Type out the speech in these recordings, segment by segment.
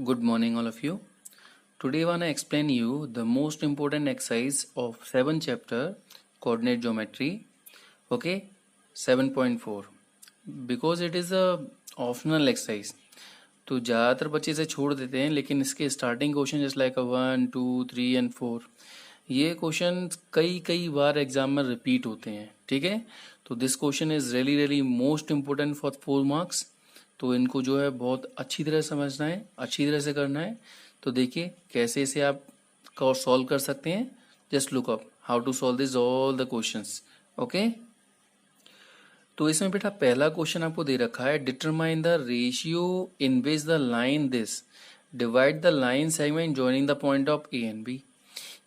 Good morning, all of you. Today, I wanna explain you the most important exercise of 7th chapter, coordinate geometry. Okay, 7.4. Because it is a optional exercise, तो ज़्यादातर बच्चे इसे छोड़ देते हैं, लेकिन इसके स्टार्टिंग क्वेश्चन जैसे लाइक 1, 2, 3 एंड 4 ये क्वेश्चन कई कई बार एग्जाम में रिपीट होते हैं. ठीक है, तो this question is really most important for 4 marks. तो इनको जो है बहुत अच्छी तरह समझना है, अच्छी तरह से करना है. तो देखिए कैसे इसे आप सॉल्व कर सकते हैं. Just look up how to solve this all the questions. Okay, तो इसमें बेटा पहला क्वेश्चन आपको दे रखा है, determine the ratio in which the line this divide the line segment joining the point of A and B.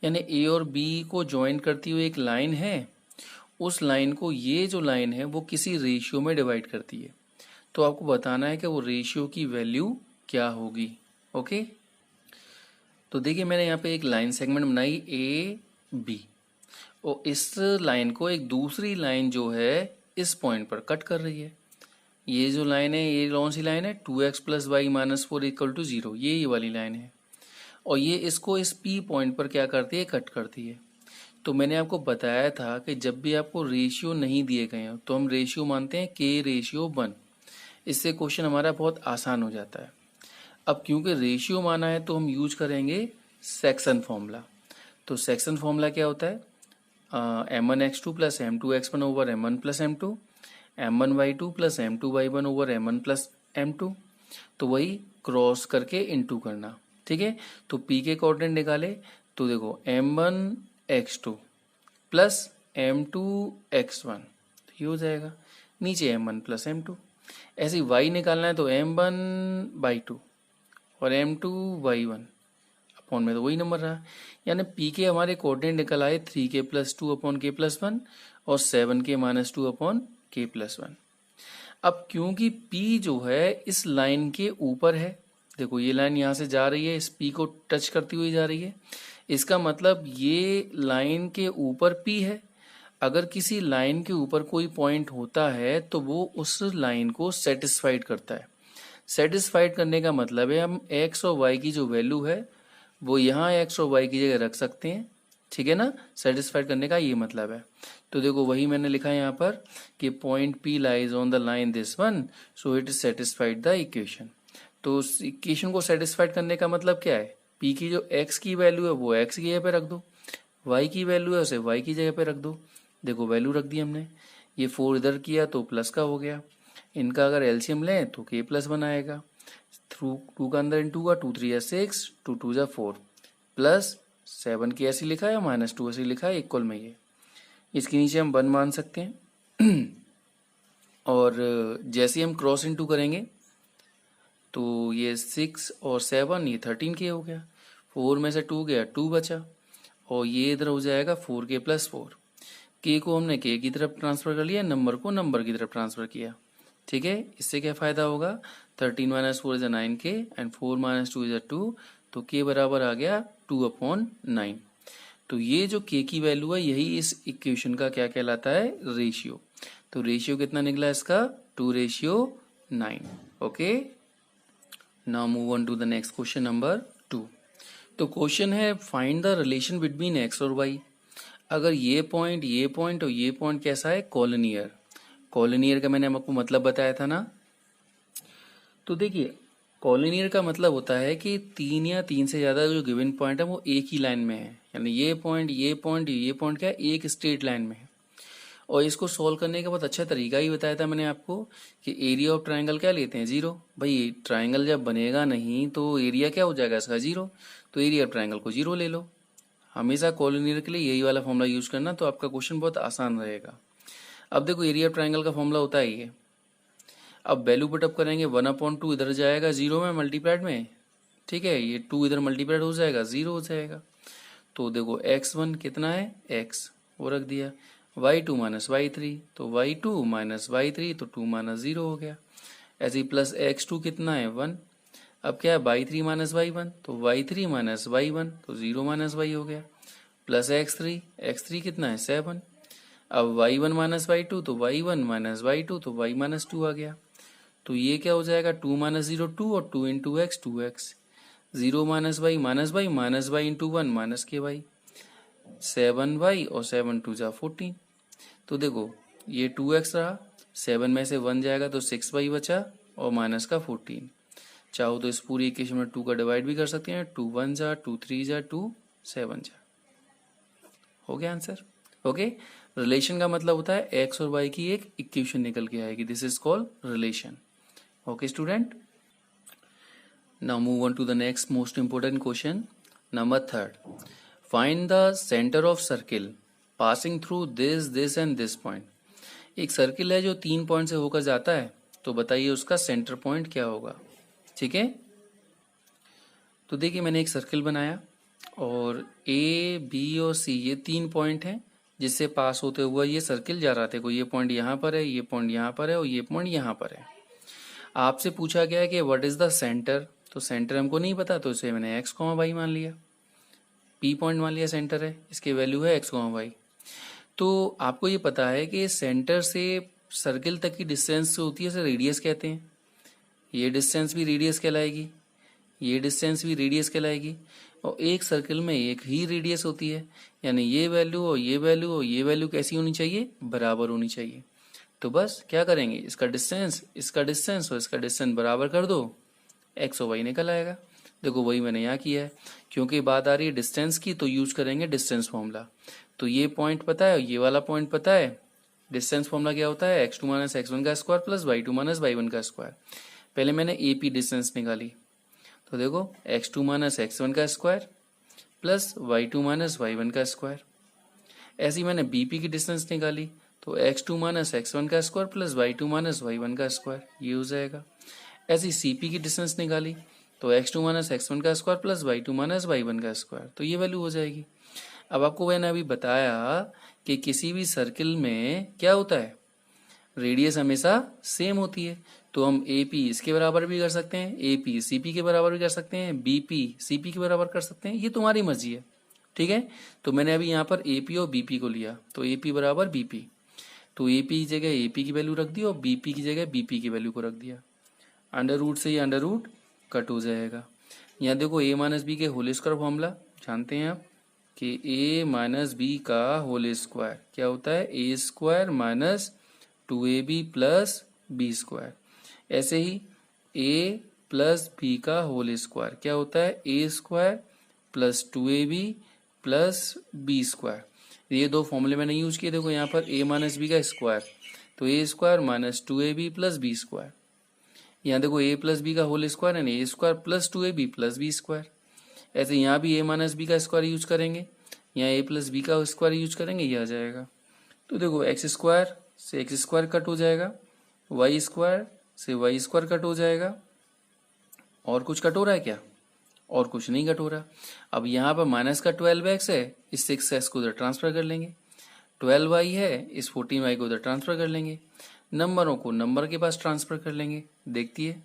यानी A और बी को ज्वाइन करती हुई एक लाइन है, उस लाइन को ये जो लाइन है वो किसी रेशियो में डिवाइड करती है. तो आपको बताना है कि वो रेशियो की वैल्यू क्या होगी. ओके, तो देखिए मैंने यहाँ पे एक लाइन सेगमेंट बनाई ए बी, और इस लाइन को एक दूसरी लाइन जो है इस पॉइंट पर कट कर रही है. ये जो लाइन है ये कौन सी लाइन है, 2x plus y minus 4 equal to 0, ये वाली लाइन है. और ये इसको इस पी पॉइंट पर क्या करती है, कट करती है. तो मैंने आपको बताया था कि जब भी आपको रेशियो नहीं दिए गए हो तो हम रेशियो मानते हैं k रेशियो 1. इससे क्वेश्चन हमारा बहुत आसान हो जाता है. अब क्योंकि रेशियो माना है तो हम यूज करेंगे सेक्शन फॉर्मूला. तो सेक्शन फॉर्मूला क्या होता है, m1x2 plus m2x1 over m1 plus m2, m1y2 plus m2y1 over m1 plus m2. तो वही क्रॉस करके इनटू करना. ठीक है, तो p के कोऑर्डिनेट निकाले तो देखो m1x2 प्लस m2x1 ये हो जाएगा, नीचे m1 प्लस m2. ऐसे y निकालना है तो m1/2 और m2y1 अपॉन में तो वही नंबर रहा. यानी p के हमारे कोऑर्डिनेट निकल आए 3k plus 2 upon k plus 1 और 7k minus 2 upon k plus 1. अब क्योंकि p जो है इस लाइन के ऊपर है, देखो ये लाइन यहाँ से जा रही है, इस p को टच करती हुई जा रही है, इसका मतलब ये लाइन के ऊपर p है. अगर किसी लाइन के ऊपर कोई पॉइंट होता है तो वो उस लाइन को सेटिस्फाइड करता है. सेटिस्फाइड करने का मतलब है हम x और y की जो वैल्यू है वो यहाँ x और y की जगह रख सकते हैं. ठीक है ना, सेटिस्फाइड करने का ये मतलब है. तो देखो वही मैंने लिखा है यहाँ पर कि point P lies on the line this one, so it is satisfied the equation. तो उस इक्वेशन को सेटिस्फाइड करने का मतलब क्या है, P की जो x की वैल्यू है वो x की जगह पे रख दो, y की वैल्यू है उसे y की जगह पे रख दो. देखो वैल्यू रख दी हमने, ये 4 इधर किया तो प्लस का हो गया. इनका अगर एलसीएम लें तो k प्लस 1 आएगा. थ्रू 2 का अंदर इंटू का 2 3 या 6 2 2 जा 4 प्लस 7 के ऐसे लिखा है माइनस 2 ऐसे लिखा है इक्वल में. ये इसके नीचे हम 1 मान सकते हैं. और जैसे हम क्रॉस इंटू करेंगे तो ये 6 और 7 ये 13k हो गया. 4 में से 2 गया 2 बचा, और ये इधर हो जाएगा 4k प्लस 4. k को हमने k की तरफ ट्रांसफर कर लिया, नंबर को नंबर की तरफ ट्रांसफर किया. ठीक है, इससे क्या फायदा होगा, 13 minus 4 is 9k and 4 minus 2 is 2, तो k बराबर आ गया 2/9. तो ये जो k की वैल्यू है यही इस इक्वेशन का क्या कहलाता है, रेशियो. तो रेशियो कितना निकला इसका, 2:9. Okay, now move on to the next question number 2. तो क्वेश्चन है find the relation between x और y. अगर ये पॉइंट और ये पॉइंट कैसा है, कॉलोनियर. कॉलोनियर का मैंने आपको मतलब बताया था ना. तो देखिए कॉलोनियर का मतलब होता है कि 3 या 3 से ज्यादा जो गिवन पॉइंट है वो एक ही लाइन में है. यानी ये पॉइंट क्या है, एक स्ट्रेट लाइन में है. और इसको सोल्व करने का बहुत अच्छा तरीका ही बताया था मैंने आपको कि एरिया ऑफ ट्राइंगल क्या लेते हैं, 0. भाई ट्राइंगल जब बनेगा नहीं तो एरिया क्या हो जाएगा इसका, 0. तो एरिया ऑफ ट्राइंगल को 0 ले लो. हमेशा कॉलोनियर के लिए यही वाला फॉर्मूला यूज करना, तो आपका क्वेश्चन बहुत आसान रहेगा. अब देखो एरिया ऑफ ट्राइंगल का फॉर्मूला होता है ये. अब वैल्यू पुटअप करेंगे, 1/2 इधर जाएगा 0 में मल्टीप्लाइड में. ठीक है, ये 2 इधर मल्टीप्लाइड हो जाएगा 0 हो जाएगा. तो देखो x1 कितना है, x वो रख दिया, y2 माइनस y3 तो y2 माइनस y3 तो 2 माइनस 0 हो गया. ऐसे ही प्लस x2 कितना है 1. अब क्या है y3 माइनस y1 तो y3 माइनस y1 तो 0 माइनस y हो गया. प्लस x3 कितना है 7. अब y1 माइनस y2 तो y1 माइनस y2 तो y माइनस 2 आ गया. तो ये क्या हो जाएगा, 2 माइनस 0 2 और 2 into x 2x. 0 minus y minus y into 1 minus k y, 7y और 7 2 जा 14। तो देखो ये 2x रहा, 7 में से 1 जाएगा तो 6y बचा और माइनस का 14। चाहो तो इस पूरी इक्वेशन में 2 का डिवाइड भी कर सकते हैं, 2 1 जा 2 3 जा 2 7 जा। हो गया आंसर। ओके, रिलेशन का मतलब होता है x और y की एक इक्वेशन निकल के आएगी, this is called relation. Okay student, now move on to the next most important question, number 3। Find the centre of circle passing through this and this point. एक सर्किल है जो 3 point से होकर जाता है, तो बताइए उसका सेंटर पॉइंट क्या होगा। ठीक है, तो देखिए मैंने एक सर्किल बनाया और ए बी और सी ये 3 पॉइंट हैं जिससे पास होते हुए ये सर्किल जा रहा था। कोई ये पॉइंट यहाँ पर है, ये पॉइंट यहाँ पर है और ये पॉइंट यहाँ पर है। आपसे पूछा गया है कि व्हाट इज द सेंटर, तो सेंटर हमको नहीं पता, तो इसे मैंने एक्स कॉमा वाई मान लिया, पी पॉइंट मान लिया सेंटर है, इसकी वैल्यू है एक्स कॉमा वाई। तो आपको ये पता है कि सेंटर से सर्किल तक की डिस्टेंस जो होती है उसे रेडियस कहते हैं। ये डिस्टेंस भी रेडियस कहलाएगी, ये डिस्टेंस भी रेडियस कहलाएगी, और एक सर्किल में एक ही रेडियस होती है, यानी ये वैल्यू और ये वैल्यू और ये वैल्यू कैसी होनी चाहिए, बराबर होनी चाहिए। तो बस क्या करेंगे, इसका डिस्टेंस और इसका डिस्टेंस बराबर कर दो, एक्स और वाई निकल आएगा। देखो वही मैंने यहाँ किया है, क्योंकि बात आ रही है डिस्टेंस की तो यूज करेंगे डिस्टेंस फॉर्मूला। तो ये पॉइंट पता है, ये वाला पॉइंट पता है, डिस्टेंस फॉर्मूला क्या होता है, x2 माइनस x1 का square plus y2 minus y1 का स्क्वायर। पहले मैंने AP डिस्टेंस निकाली, तो देखो x2 माइनस x1 का square plus y2 minus y1 का स्क्वायर। ऐसे ही मैंने BP की डिस्टेंस निकाली, तो x2 माइनस x1 का square plus y2 minus y1 का स्क्वायर, ये हो जाएगा। ऐसे ही CP की डिस्टेंस निकाली, तो x2 माइनस x1 का square plus y2 minus y1 का स्क्वायर, तो ये वैल्यू हो जाएगी। अब आपको मैंने अभी बताया कि किसी भी सर्किल में क्या होता है, रेडियस हमेशा सेम होती है। तो हम AP इसके बराबर भी कर सकते हैं, AP CP के बराबर भी कर सकते हैं, BP CP के बराबर कर सकते हैं, ये तुम्हारी मर्जी है। ठीक है, तो मैंने अभी यहाँ पर AP और BP को लिया, तो AP बराबर BP, तो AP की जगह AP की वैल्यू रख दी और BP की जगह BP की वैल्यू को रख दिया। अंडर रूट से ये अंडर रूट कट हो जाएगा। यहाँ देखो A माइनस बी के होल स्क्वायर फॉर्मूला जानते हैं आप कि A माइनस बी का होल स्क्वायर क्या होता है, A square minus 2AB plus B square. ऐसे ही A प्लस बी का होल स्क्वायर क्या होता है, A square plus 2AB plus B square. ये दो फॉर्मूले मैंने यूज किए। देखो यहाँ पर A माइनस बी का स्क्वायर, तो A square minus 2AB plus B square. यहाँ देखो A प्लस बी का होल स्क्वायर है, A square plus 2AB plus B square. ऐसे यहाँ भी A माइनस बी का स्क्वायर यूज करेंगे, यहाँ A प्लस बी का स्क्वायर यूज करेंगे, ये आ जाएगा। तो देखो एक्स स्क्वायर से एक्स स्क्वायर कट हो जाएगा, वाई स्क्वायर से वाई स्क्वायर कट हो जाएगा। और कुछ कट हो रहा है क्या, और कुछ नहीं कट हो रहा। अब यहाँ पर माइनस का 12x है, इस 6x को उधर ट्रांसफर कर लेंगे, 12y है, इस 14y को उधर ट्रांसफर कर लेंगे, नंबरों को नंबर के पास ट्रांसफर कर लेंगे। देखिए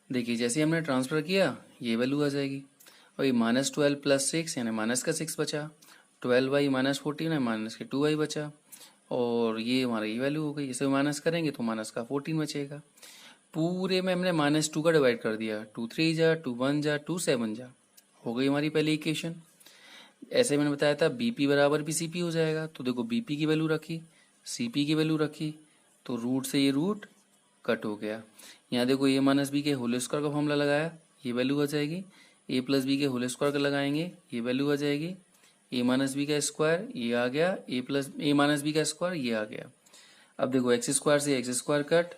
जैसे हमने ट्रांसफर किया ये वैल्यू आ जाएगी। और ये माइनस 12 प्लस 6 यानी माइनस का 6 बचा, 12y माइनस 14 है, माइनस के 2y बचा, और ये हमारा ये वैल्यू हो गई। इसे माइनस करेंगे तो माइनस का 14 बचेगा। पूरे में हमने माइनस 2 का डिवाइड कर दिया, 2 3 जा 2 1 जा 2 7 जा, हो गई हमारी पहली इक्वेशन। ऐसे मैंने बताया था BP बराबर भी CP हो जाएगा, तो देखो BP की वैल्यू रखी, CP की वैल्यू रखी, तो रूट से ये रूट कट हो गया। यहाँ देखो A माइनस बी के होल स्क्वायर का फॉर्मूला लगाया, ये वैल्यू आ जाएगी। A प्लस बी के होल स्क्वायर का लगाएंगे, ये वैल्यू आ जाएगी। A माइनस बी का स्क्वायर ये आ गया, A माइनस बी का स्क्वायर ये आ गया। अब देखो एक्स स्क्वायर से एक्स स्क्वायर कट,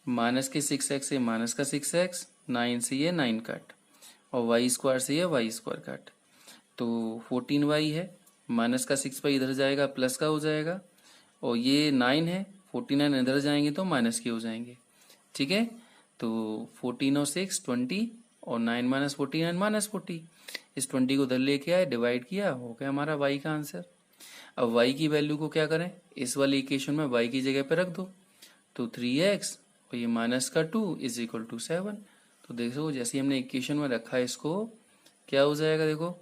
माइनस के 6x से माइनस का 6x, 9 से ये 9 कट, और वाई स्क्वायर से ये वाई स्क्वायर कट, तो 14y है, माइनस का 6y इधर जाएगा प्लस का हो जाएगा, और ये 9 है, 49 इधर जाएंगे तो माइनस के हो जाएंगे। ठीक है, तो 14 और 6 20, और 9 माइनस 49 माइनस 40, इस 20 को उधर लेके आए, डिवाइड किया, हो गया हमारा y का आंसर। अब y की वैल्यू को क्या करें, इस वाली इक्वेशन में y की जगह पे रख दो, तो 3x और ये माइनस का 2 इज इक्वल टू 7। तो देखो जैसे हमने इक्वेशन में रखा है इसको, क्या हो जाएगा देखो,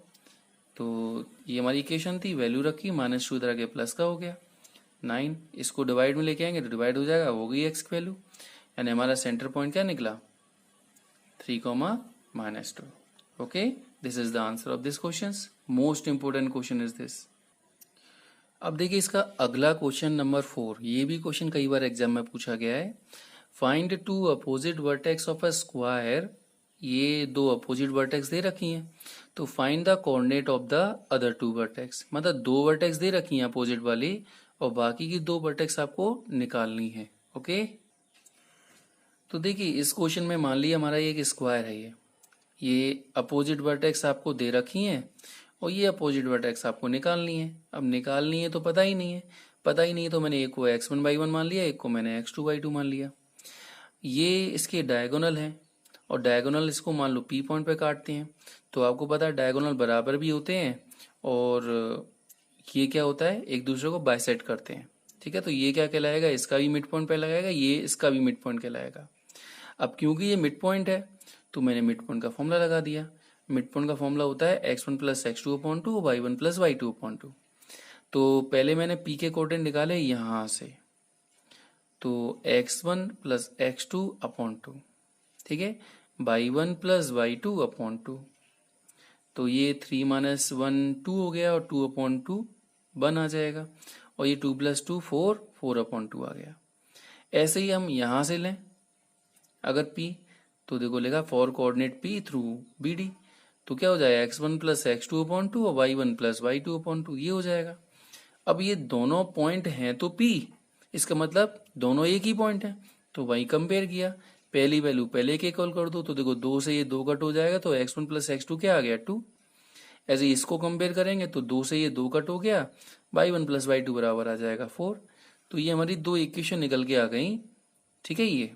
तो ये हमारी इक्वेशन थी, वैल्यू रखी, माइनस 2 इधर के प्लस का हो गया 9, इसको डिवाइड में लेके आएंगे तो डिवाइड हो जाएगा, हो गई x की वैल्यू, यानी हमारा सेंटर पॉइंट क्या निकला 3, -2। Okay, this is the answer of this question. Most important question is this. अब देखिए इसका अगला क्वेश्चन नंबर 4. ये भी क्वेश्चन कई बार एग्जाम में पूछा गया है. Find two opposite vertex of a square. ये दो अपोजिट वर्टेक्स दे रखी हैं, तो find the coordinate of the other two vertex. मतलब दो वर्टेक्स दे रखी हैं अपोजिट वाली, और बाकी की दो वर्टेक्स आपको निकालनी है. ओके, तो देखिए इस क्वेश्चन में मान लिया हमारा ये एक स्क्वायर है. ये अपोजिट वर्टेक्स आपको दे रखी हैं, और ये अपोजिट वर्टेक्स आपको निकालनी है. अब निकालनी है तो पता ही नहीं है. पता ही नहीं है तो मैंने एक को x1/1 मान लिया, एक को मैंने x2/2 मान लिया. ये इसके डायगोनल हैं, और डायगोनल इसको मान लो P पॉइंट पे काटते हैं. तो आपको पता है डायगोनल बराबर भी होते हैं, और ये क्या होता है, एक दूसरे को बाइसेक्ट करते हैं. ठीक है, तो ये क्या कहलाएगा, इसका भी मिड पॉइंट पे लगाएगा, ये इसका भी मिड पॉइंट कहलाएगा. अब क्योंकि ये मिड पॉइंट है तो मैंने मिड पॉइंट का फॉर्मूला लगा दिया. मिड पॉइंट का फॉर्मूला होता है x1 + x2/2 y1 + y2/2. तो पहले मैंने p के कोऑर्डिनेट निकाले यहां से, तो x1 + x2/2, ठीक है, y1 + y2/2. तो ये 3 - 1 2 हो गया, और 2/2 1 आ जाएगा, और ये 2 + 2 4 4/2 आ गया. ऐसे ही हम यहां से लें अगर p, तो देखो लेगा for coordinate p through bd. तो क्या हो जाएगा, x1 + x2/2 और y1 + y2/2, ये हो जाएगा. अब ये दोनों पॉइंट हैं तो p, इसका मतलब दोनों एक ही पॉइंट है. तो वही कंपेयर किया, पहली वैल्यू पहले के इक्वल कर दो, तो देखो 2 से ये 2 कट हो जाएगा, तो x1 + x2 क्या आ गया 2. ऐसे इसको कंपेयर करेंगे तो 2 से ये 2 कट हो गया, y1 + y2 बराबर आ जाएगा 4. तो ये हमारी दो इक्वेशन निकल के आ गई. ठीक है. ये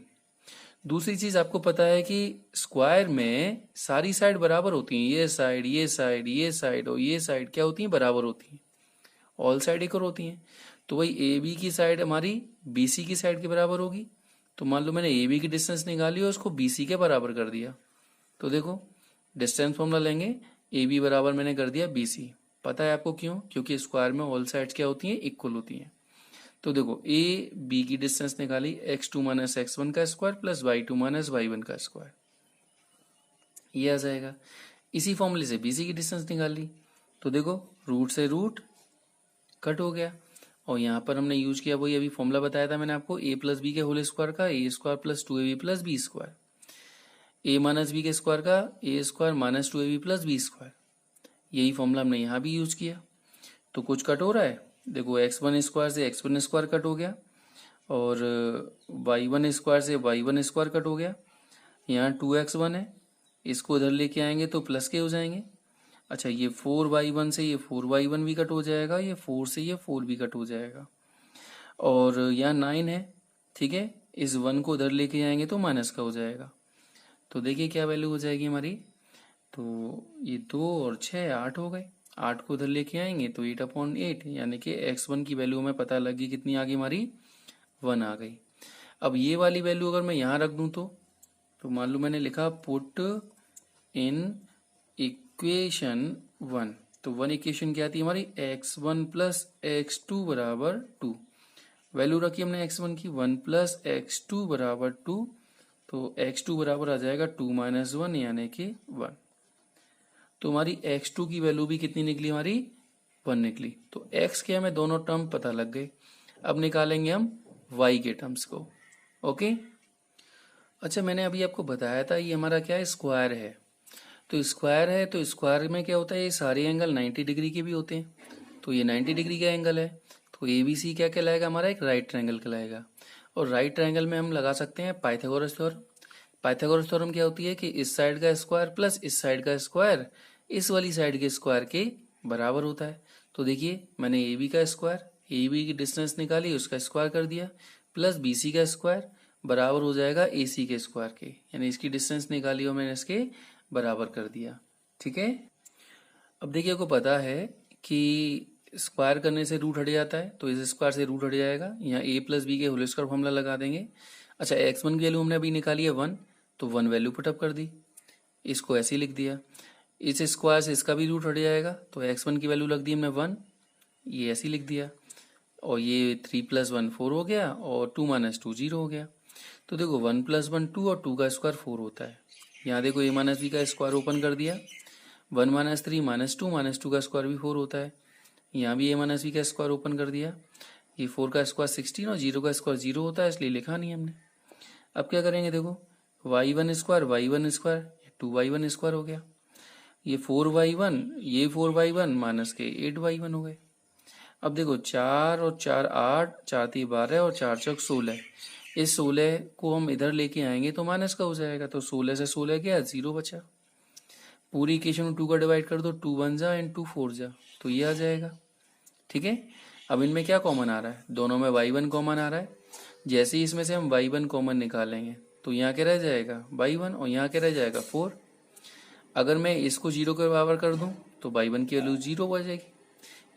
दूसरी चीज आपको पता है कि स्क्वायर में सारी साइड बराबर होती हैं. ये साइड, ये साइड, ये साइड और ये साइड क्या होती हैं, बराबर होती हैं. ऑल साइड इक्वल होती हैं. तो वही ए बी की साइड हमारी बी सी की साइड के बराबर होगी. तो मान लो मैंने ए बी की डिस्टेंस निकाली और उसको बी सी के बराबर कर दिया. तो देखो डिस्टेंस फॉर्मूला लेंगे, ए बी बराबर मैंने कर दिया बी सी. पता है आपको क्यों, क्योंकि स्क्वायर में ऑल साइड्स क्या होती हैं, इक्वल होती हैं. तो देखो ए बी की डिस्टेंस निकाली, x2 - x1 का स्क्वायर प्लस y2 - y1 का स्क्वायर, ये आ जाएगा. इसी फॉर्मूले से बी सी की डिस्टेंस निकाली, तो देखो रूट से रूट कट हो गया, और यहाँ पर हमने यूज किया वही अभी फॉर्मूला बताया था मैंने आपको, a + b के होल स्क्वायर का a² + 2ab + b², a - b के स्क्वायर का a² - 2ab + b². यही फॉर्मूला हमने यहाँ भी यूज किया. तो कुछ कट हो रहा है, देखो x1² से x1² कट हो गया, और y1² से y1² कट हो गया. यहाँ 2x1 है, इसको इधर लेके आएंगे तो प्लस के हो जाएंगे. अच्छा, ये 4y1 से ये 4y1 भी कट हो जाएगा, ये 4 से ये 4 भी कट हो जाएगा, और यहाँ 9 है. ठीक है, इस 1 को इधर लेके आएंगे तो माइनस का हो जाएगा. तो देखिए क्या वैल्यू हो जाएगी हमारी, तो ये 2 और 6 8 हो गए. 8 को उधर लेके आएंगे तो 8/8, यानी कि x1 की वैल्यू हमें पता लगी कितनी आ गई हमारी, 1 आ गई. अब ये वाली वैल्यू अगर मैं यहाँ रख दूं तो मान लो मैंने लिखा पुट इन इक्वेशन 1. तो 1 इक्वेशन क्या थी हमारी, x1 + x2 = 2. वैल्यू रखी हमने x1 की, 1 + x2 = 2. तो x2 बराबर आ जाएगा 2 - 1 यानी कि 1. तो हमारी x2 की वैल्यू भी कितनी निकली हमारी, 1 निकली. तो x के हमें दोनों टर्म पता लग गए. अब निकालेंगे हम y के टर्म्स को. ओके. अच्छा, मैंने अभी आपको बताया था ये हमारा क्या है, स्क्वायर है. तो स्क्वायर है तो स्क्वायर में क्या होता है, ये सारे एंगल 90 डिग्री के भी होते हैं. तो ये 90 डिग्री का एंगल है, तो ए बी सी क्या कहलाएगा हमारा, एक राइट ट्रायंगल कहलाएगा. और राइट ट्रायंगल में हम लगा सकते हैं पाइथागोरस थ्योरम. पाइथागोरस थ्योरम क्या होती है कि इस साइड का स्क्वायर प्लस इस साइड का स्क्वायर इस वाली साइड के स्क्वायर के बराबर होता है. तो देखिए मैंने ए बी का स्क्वायर, ए बी की डिस्टेंस निकाली, उसका स्क्वायर कर दिया, प्लस बी सी का स्क्वायर बराबर हो जाएगा ए सी के स्क्वायर के, यानी इसकी डिस्टेंस निकाली और मैंने इसके बराबर कर दिया. ठीक है. अब देखिए आपको पता है कि स्क्वायर करने से रूट हट जाता है, तो इस स्क्वायर से रूट हट जाएगा. यहाँ a + b के होल स्क्वायर फॉर्मूला लगा देंगे. अच्छा, x1 की वैल्यू हमने अभी निकाली है 1, तो 1 वैल्यू पुटअप कर दी, इसको ऐसे ही लिख दिया. इस स्क्वायर से इसका भी रूट हट जाएगा, तो x1 की वैल्यू लग दी हमने 1, ये ऐसे ही लिख दिया. और ये 3 + 1 4 हो गया, और 2 - 2 0 हो गया. तो देखो 1 + 1 2 और 2 का स्क्वायर 4 होता है, यहाँ देखो a माइनस बी का स्क्वायर ओपन कर दिया, 1 माइनस 3 माइनस टू का स्क्वायर भी 4 होता है। यहाँ भी a माइनस बी का स्क्वायर ओपन कर दिया, ये 4 का स्क्वायर 16 और 0 का स्क्वायर 0 होता है, इसलिए लिखा नहीं हमने। अब क्या करेंगे, देखो y1 स्क्वायर 2y1 स्क्वायर हो गया, ये 4y1 ये 4y1 माइनस के 8y1 हो गए। अब देखो 4 और 4 8, 4 3 12 और 4 चौक 16, इस 16 को हम इधर लेके आएंगे तो माइनस का हो जाएगा, तो 16 से 16 गया 0 बचा। पूरी इक्वेशन 2 का डिवाइड कर दो, 2 1 जा एंड 2 4 जा, तो ये आ जाएगा। ठीक है, अब इनमें क्या कॉमन आ रहा है, दोनों में y1 कॉमन आ रहा है। जैसे ही इसमें से हम y1 कॉमन निकालेंगे तो यहाँ क्या रह जाएगा y1 और यहाँ क्या रह जाएगा 4। अगर मैं इसको 0 के बराबर कर दूं तो y1 की वैल्यू 0 हो जाएगी,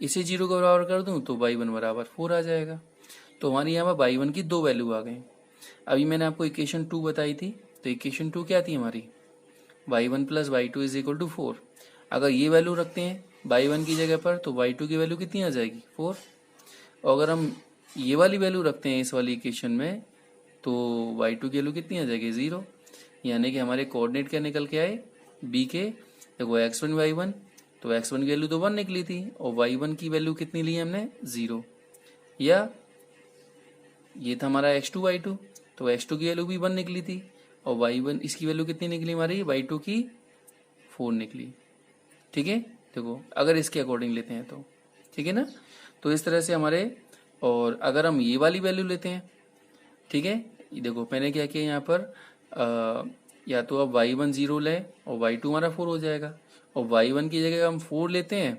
इसे 0 के बराबर कर दूं तो y1 बराबर 4 आ जाएगा। तो हमारी यहाँ पर y1 की 2 वैल्यू आ गई। अभी मैंने आपको इक्वेशन 2 बताई थी, तो इक्वेशन 2 क्या थी हमारी, y1 plus y2 is equal to 4। अगर ये वैल्यू रखते हैं y1 की जगह पर तो y2 की वैल्यू कितनी आ जाएगी 4। और अगर हम ये वाली वैल्यू रखते हैं इस वाली इक्वेशन में तो y2 की वैल्यू कितनी आ जाएगी 0। यानी कि हमारे कोऑर्डिनेट क्या निकल के आए b के, देखो x1 y1, तो x1 की वैल्यू तो 1 निकली थी और y1 की वैल्यू कितनी ली हमने 0, या ये था हमारा x2 y2, तो x2 की वैल्यू भी 1 निकली थी और y1 इसकी वैल्यू कितनी निकली हमारी y2 की 4 निकली। ठीक है, देखो अगर इसके अकॉर्डिंग लेते हैं तो ठीक है ना, तो इस तरह से हमारे, और अगर हम ये वाली वैल्यू लेते हैं, ठीक है, देखो मैंने क्या किया यहाँ पर या तो अब y1 0 ले और y2 हमारा 4 हो जाएगा, और y1 की जगह हम 4 लेते हैं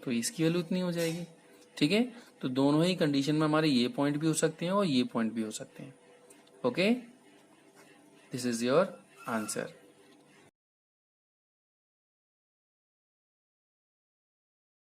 तो इसकी वैल्यू इतनी हो जाएगी। ठीक है, तो दोनों ही कंडीशन में हमारे ये पॉइंट भी हो सकते हैं और ये पॉइंट भी हो सकते हैं। Okay, this is your answer.